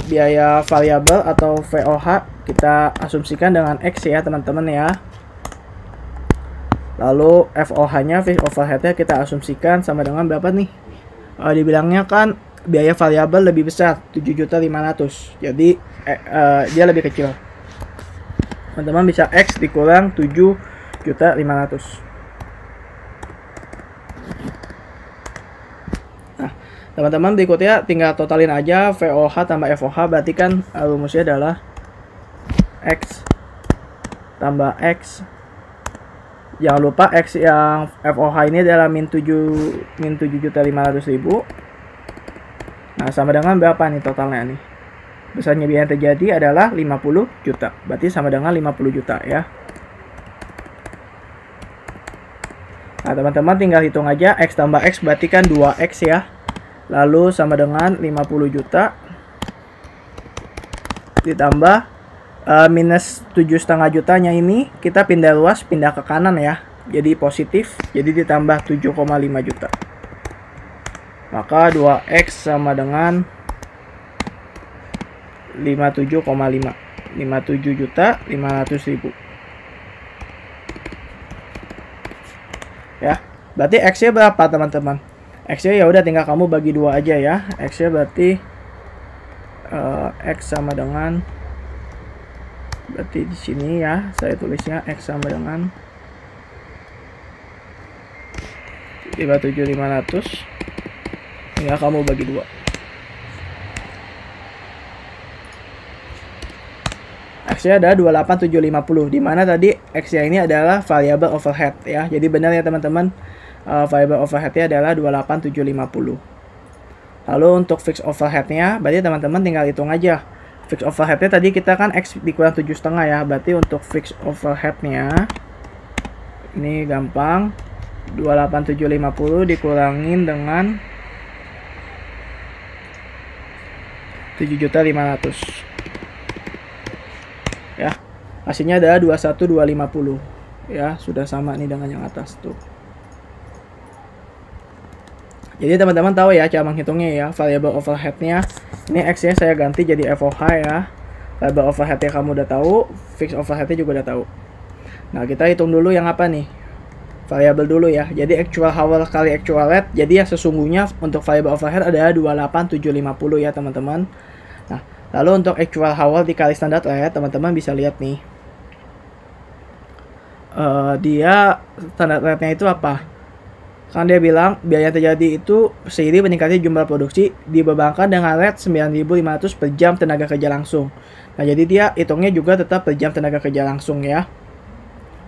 biaya variabel atau VOH kita asumsikan dengan X ya teman-teman ya. Lalu FOH-nya, fixed overhead-nya kita asumsikan sama dengan berapa nih? Dibilangnya kan biaya variabel lebih besar, 7.500.000. Jadi dia lebih kecil. Teman-teman bisa X dikurang 7.500.000. Nah, teman-teman berikutnya tinggal totalin aja VOH tambah FOH, berarti kan rumusnya adalah X tambah X. Jangan lupa X yang FOH ini adalah min 7.500.000. Nah, sama dengan berapa nih totalnya nih? Besarnya biaya yang terjadi adalah 50 juta. Berarti sama dengan 50 juta ya. Nah, teman-teman tinggal hitung aja. X tambah X berarti kan 2X ya. Lalu sama dengan 50 juta. Ditambah minus 7,5 jutanya ini. Kita pindah luas, pindah ke kanan ya. Jadi positif. Jadi ditambah 7,5 juta. Maka 2X sama dengan 57,5. 57.500.000. Ya, berarti X-nya berapa teman-teman? X-nya ya udah tinggal kamu bagi 2 aja ya. X-nya berarti X sama dengan, berarti di sini ya saya tulisnya X sama dengan 57.500. Tinggal kamu bagi 2. X-nya ada 28.750, di mana tadi X-nya ini adalah variable overhead ya. Jadi benar ya teman-teman, variable overhead-nya adalah 28.750. Lalu untuk fixed overhead-nya, berarti teman-teman tinggal hitung aja. Fixed overhead-nya tadi kita kan X dikurang 7,5 ya. Berarti untuk fixed overhead-nya ini gampang. 28750 dikurangin dengan 7.500.000 ya, hasilnya adalah 21250 ya, sudah sama nih dengan yang atas tuh. Jadi teman-teman tahu ya cara menghitungnya ya. Variable overhead-nya ini X-nya saya ganti jadi FOH ya. Variable overhead-nya kamu udah tahu, fixed overhead-nya juga udah tahu. Nah, kita hitung dulu yang apa nih? Variable dulu ya. Jadi actual hour kali actual rate. Jadi ya sesungguhnya untuk variable overhead ada 28750 ya, teman-teman. Nah, lalu untuk actual hour dikali standard rate, teman-teman bisa lihat nih. Dia standard rate-nya itu apa? Kan dia bilang biaya terjadi itu seiring meningkatnya jumlah produksi dibebankan dengan rate 9.500 per jam tenaga kerja langsung. Nah, jadi dia hitungnya juga tetap per jam tenaga kerja langsung ya.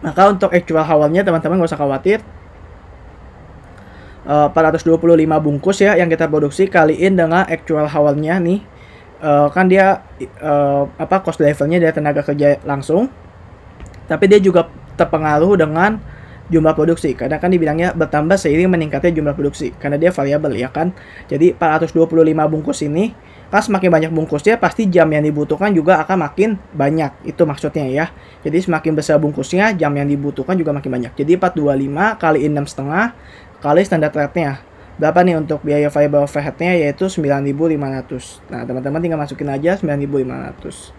Maka untuk actual hour-nya teman-teman nggak usah khawatir. 425 bungkus ya yang kita produksi kaliin dengan actual hour-nya nih. Kan dia cost level-nya dari tenaga kerja langsung. Tapi dia juga terpengaruh dengan jumlah produksi, karena kan dibilangnya bertambah seiring meningkatnya jumlah produksi, karena dia variabel ya kan. Jadi 425 bungkus ini kan semakin banyak bungkusnya pasti jam yang dibutuhkan juga akan makin banyak, itu maksudnya ya. Jadi semakin besar bungkusnya jam yang dibutuhkan juga makin banyak. Jadi 425 kali 6,5 kali standar rate-nya berapa nih untuk biaya variable overhead-nya, yaitu 9.500. Nah, teman-teman tinggal masukin aja 9.500.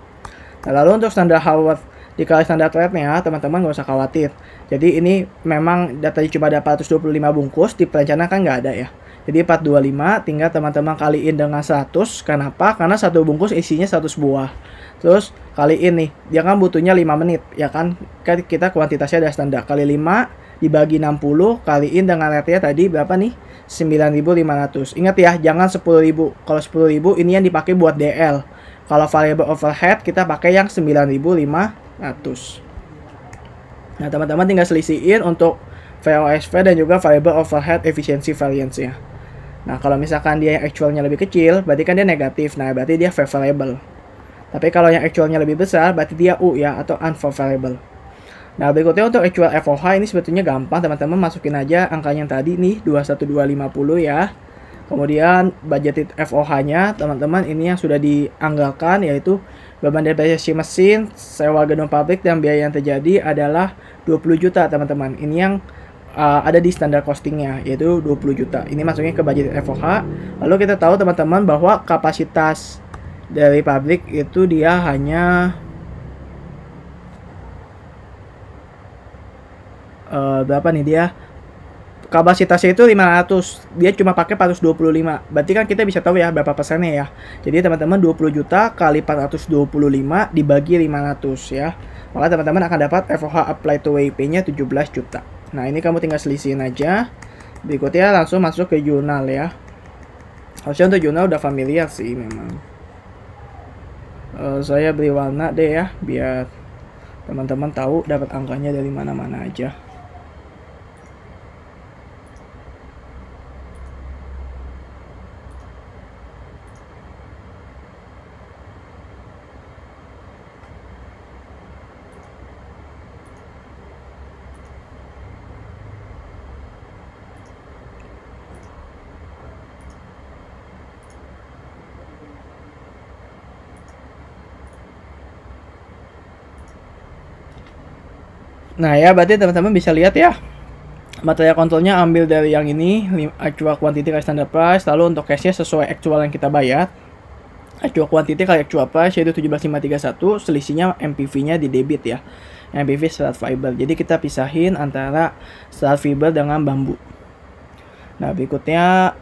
Nah, lalu untuk standar hour dikali standar rate-nya, teman-teman nggak usah khawatir. Jadi ini memang datanya cuma ada 425 bungkus, di perencanaan kan nggak ada ya. Jadi 425 tinggal teman-teman kaliin dengan 100. Kenapa? Karena satu bungkus isinya 100 buah. Terus kaliin nih, dia kan butuhnya 5 menit ya kan. Kita kuantitasnya ada standar. Kali 5 dibagi 60, kaliin dengan rate-nya tadi berapa nih? 9.500. Ingat ya, jangan 10.000. Kalau 10.000 ini yang dipakai buat DL. Kalau variable overhead kita pakai yang 9.500. Nah, teman-teman tinggal selisihin untuk VOSV dan juga variable overhead efficiency variance-nya. Nah, kalau misalkan dia yang actualnya lebih kecil, berarti kan dia negatif. Nah, berarti dia favorable. Tapi kalau yang actualnya lebih besar, berarti dia U ya, atau unfavorable. Nah, berikutnya untuk actual FOH ini sebetulnya gampang, teman-teman masukin aja angkanya yang tadi nih, 21250 ya. Kemudian budget FOH-nya, teman-teman ini yang sudah dianggarkan, yaitu beban depresiasi mesin, sewa gedung pabrik, dan biaya yang terjadi adalah 20 juta, teman-teman. Ini yang ada di standar costingnya, yaitu 20 juta. Ini masuknya ke budget FOH. Lalu kita tahu, teman-teman, bahwa kapasitas dari pabrik itu dia hanya berapa nih dia? Kapasitasnya itu 500, dia cuma pakai 425. Berarti kan kita bisa tahu ya berapa persennya ya. Jadi teman-teman 20 juta kali 425 dibagi 500 ya. Maka teman-teman akan dapat FOH apply to WIP-nya 17 juta. Nah, ini kamu tinggal selisihin aja. Berikutnya langsung masuk ke jurnal ya. Harusnya untuk jurnal udah familiar sih memang. Saya beri warna deh ya, biar teman-teman tahu dapat angkanya dari mana-mana aja. Nah ya, berarti teman-teman bisa lihat ya, material kontrolnya ambil dari yang ini, actual quantity kali standard price. Lalu untuk cash-nya sesuai actual yang kita bayar, actual quantity kali actual price, yaitu 17.531. Selisihnya MPV-nya di debit ya, MPV serat fiber. Jadi kita pisahin antara serat fiber dengan bambu. Nah, berikutnya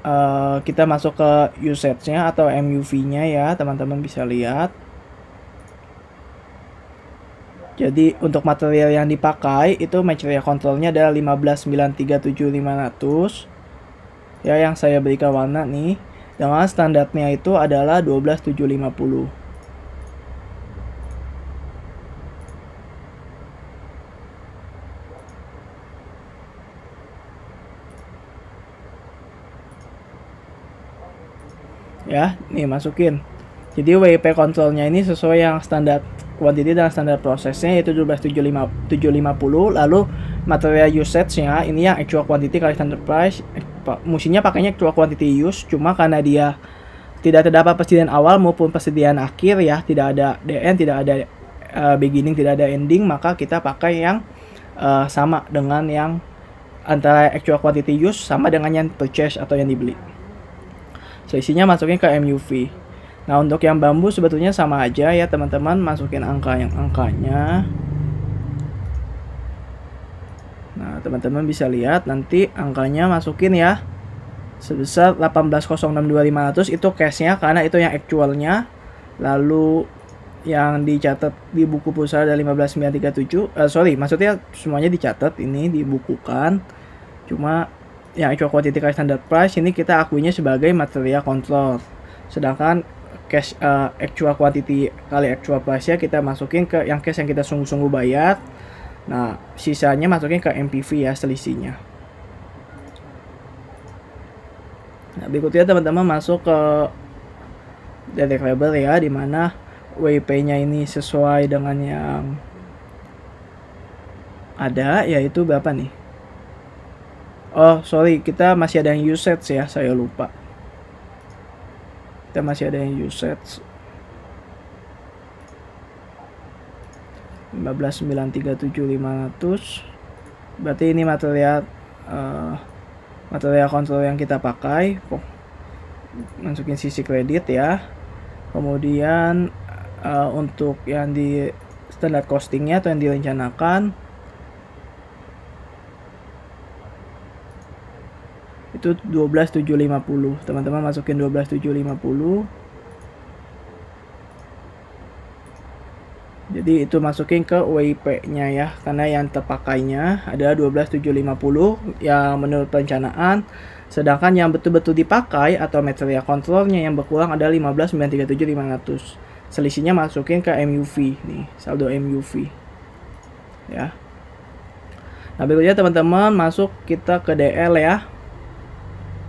kita masuk ke usage-nya atau MUV-nya ya, teman-teman bisa lihat. Jadi untuk material yang dipakai itu material kontrolnya adalah 15937.500 ya, yang saya berikan warna nih. Dengan standarnya itu adalah 12750. Ya, nih masukin. Jadi WIP kontrolnya ini sesuai yang standar quantity dan standar prosesnya yaitu 12.750. Lalu material usage-nya ini yang actual quantity kali standard price. Mestinya pakainya actual quantity use, cuma karena dia tidak terdapat persediaan awal maupun persediaan akhir ya, tidak ada DN, tidak ada beginning, tidak ada ending, maka kita pakai yang sama dengan yang antara actual quantity use sama dengan yang purchase atau yang dibeli. Selisihnya masukin ke MUV. Nah, untuk yang bambu sebetulnya sama aja ya teman-teman, masukin angkanya. Nah, teman-teman bisa lihat nanti angkanya masukin ya. Sebesar 18.062.500 itu cash-nya karena itu yang actualnya. Lalu yang dicatat di buku perusahaan ada 15.937. Maksudnya semuanya dicatat, ini dibukukan. Cuma yang actual quantity kali standard price ini kita akuinya sebagai material control. Sedangkan cash actual quantity kali actual price-nya kita masukin ke yang cash yang kita sungguh-sungguh bayar. Nah, sisanya masukin ke MPV ya, selisihnya. Nah, berikutnya teman-teman masuk ke direct label ya, dimana WP-nya ini sesuai dengan yang ada, yaitu berapa nih? Oh, sorry, kita masih ada yang usage ya, saya lupa. Kita masih ada yang usage 15.937.500. Berarti ini material control yang kita pakai. Masukin sisi kredit ya. Kemudian untuk yang di standar costingnya atau yang direncanakan itu 12.750. Teman-teman masukin 12.750. Jadi itu masukin ke WIP-nya ya, karena yang terpakainya ada 12.750 yang menurut perencanaan, sedangkan yang betul-betul dipakai atau material controlnya yang berkurang ada 15.937.500. Selisihnya masukin ke MUV nih, saldo MUV ya. Nah, berikutnya teman-teman masuk kita ke DL ya.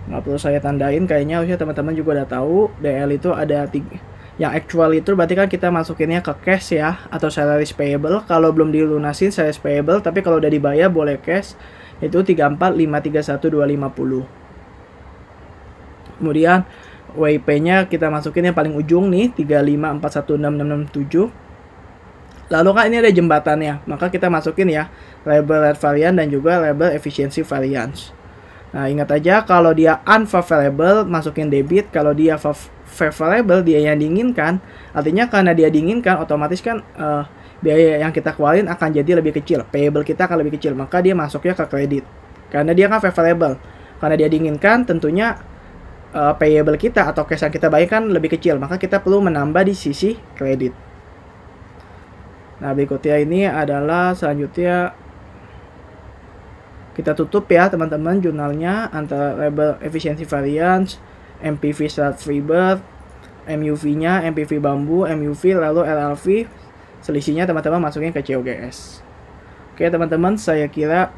Nggak perlu saya tandain, kayaknya harusnya teman-teman juga udah tahu. DL itu ada 3. Yang actual itu berarti kan kita masukinnya ke cash ya, atau salaries payable. Kalau belum dilunasin salaries payable, tapi kalau udah dibayar boleh cash. Itu 34.531.250. Kemudian WIP-nya kita masukin yang paling ujung nih, 35.416.667. Lalu kan ini ada jembatannya, maka kita masukin ya label rate variance dan juga label efficiency variance. Nah, ingat aja kalau dia unfavorable masukin debit, kalau dia favorable dia yang diinginkan, artinya karena dia diinginkan otomatis kan biaya yang kita keluarin akan jadi lebih kecil, payable kita akan lebih kecil, maka dia masuknya ke kredit. Karena dia kan favorable, karena dia diinginkan tentunya payable kita atau cash yang kita bayar kan lebih kecil, maka kita perlu menambah di sisi kredit. Nah, berikutnya ini adalah selanjutnya kita tutup ya teman-teman jurnalnya antara label efficiency variance, MPV start freebird, MUV-nya, MPV bambu, MUV, lalu LLV. Selisihnya teman-teman masukin ke COGS. Oke teman-teman, saya kira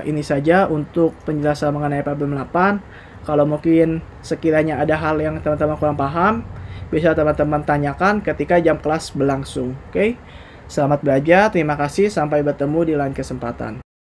ini saja untuk penjelasan mengenai problem 8. Kalau mungkin sekiranya ada hal yang teman-teman kurang paham, bisa teman-teman tanyakan ketika jam kelas berlangsung. Oke, selamat belajar, terima kasih, sampai bertemu di lain kesempatan.